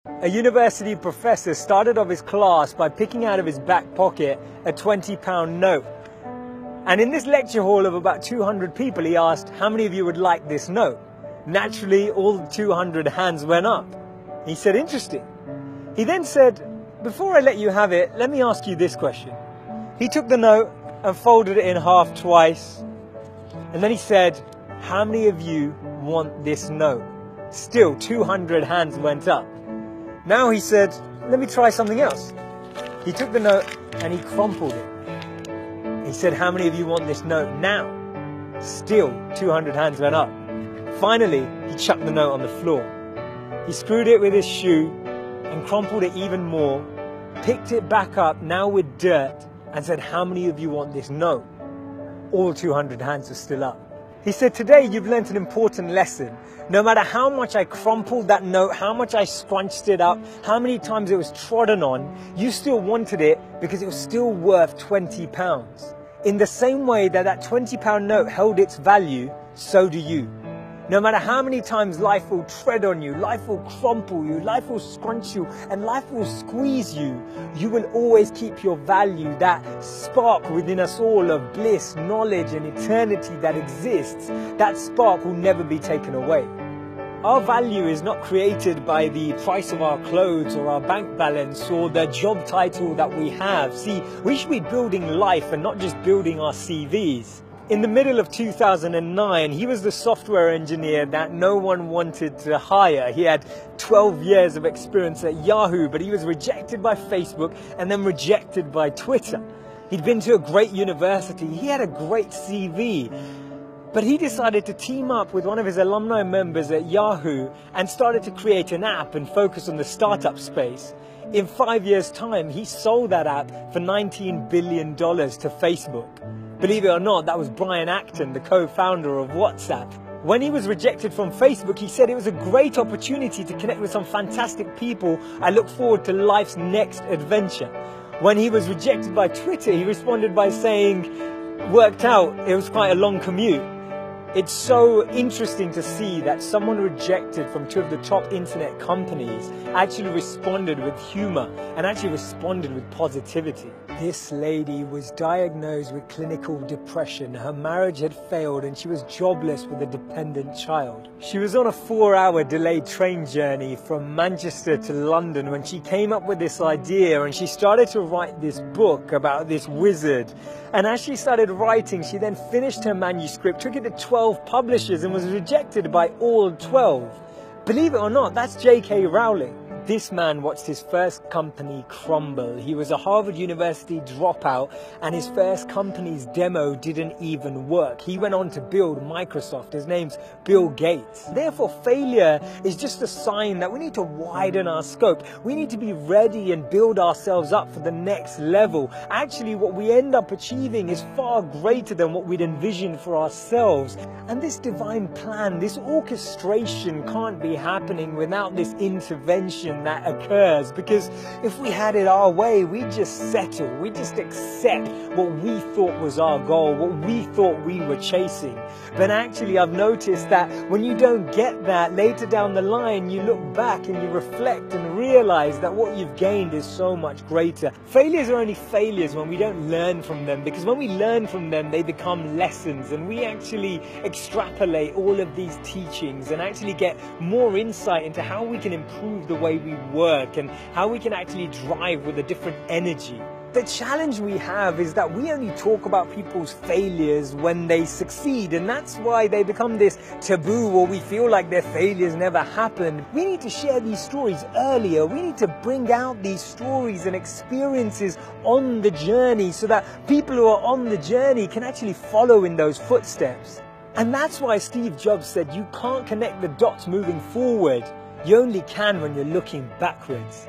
A university professor started off his class by picking out of his back pocket a £20 note. And in this lecture hall of about 200 people, he asked, how many of you would like this note? Naturally, all 200 hands went up. He said, interesting. He then said, before I let you have it, let me ask you this question. He took the note and folded it in half twice. And then he said, how many of you want this note? Still, 200 hands went up. Now he said, let me try something else. He took the note and he crumpled it. He said, how many of you want this note now? Still, 200 hands went up. Finally, he chucked the note on the floor. He screwed it with his shoe and crumpled it even more, picked it back up, now with dirt, and said, how many of you want this note? All 200 hands were still up. He said, today you've learnt an important lesson. No matter how much I crumpled that note, how much I scrunched it up, how many times it was trodden on, you still wanted it because it was still worth £20. In the same way that that £20 note held its value, so do you. No matter how many times life will tread on you, life will crumple you, life will scrunch you, and life will squeeze you, you will always keep your value, that spark within us all of bliss, knowledge, and eternity that exists. That spark will never be taken away. Our value is not created by the price of our clothes or our bank balance or the job title that we have. See, we should be building life and not just building our CVs. In the middle of 2009, he was the software engineer that no one wanted to hire. He had 12 years of experience at Yahoo, but he was rejected by Facebook and then rejected by Twitter. He'd been to a great university. He had a great CV. But he decided to team up with one of his alumni members at Yahoo and started to create an app and focus on the startup space. In 5 years' time, he sold that app for $19 billion to Facebook. Believe it or not, that was Brian Acton, the co-founder of WhatsApp. When he was rejected from Facebook, he said it was a great opportunity to connect with some fantastic people. I look forward to life's next adventure. When he was rejected by Twitter, he responded by saying, worked out, it was quite a long commute. It's so interesting to see that someone rejected from two of the top internet companies actually responded with humor and actually responded with positivity. This lady was diagnosed with clinical depression. Her marriage had failed and she was jobless with a dependent child. She was on a 4-hour delayed train journey from Manchester to London when she came up with this idea, and she started to write this book about this wizard. And as she started writing, she then finished her manuscript, took it to 12 publishers and was rejected by all 12. Believe it or not, that's J.K. Rowling. This man watched his first company crumble. He was a Harvard University dropout and his first company's demo didn't even work. He went on to build Microsoft. His name's Bill Gates. Therefore, failure is just a sign that we need to widen our scope. We need to be ready and build ourselves up for the next level. Actually, what we end up achieving is far greater than what we'd envisioned for ourselves. And this divine plan, this orchestration can't be happening without this intervention that occurs, because if we had it our way, we'd just settle, we'd just accept what we thought was our goal, what we thought we were chasing. But actually, I've noticed that when you don't get that, later down the line, you look back and you reflect and realize that what you've gained is so much greater. Failures are only failures when we don't learn from them, because when we learn from them, they become lessons, and we actually extrapolate all of these teachings and actually get more insight into how we can improve the way we work and how we can actually drive with a different energy. The challenge we have is that we only talk about people's failures when they succeed, and that's why they become this taboo, or we feel like their failures never happened. We need to share these stories earlier. We need to bring out these stories and experiences on the journey so that people who are on the journey can actually follow in those footsteps. And that's why Steve Jobs said you can't connect the dots moving forward. You only can when you're looking backwards.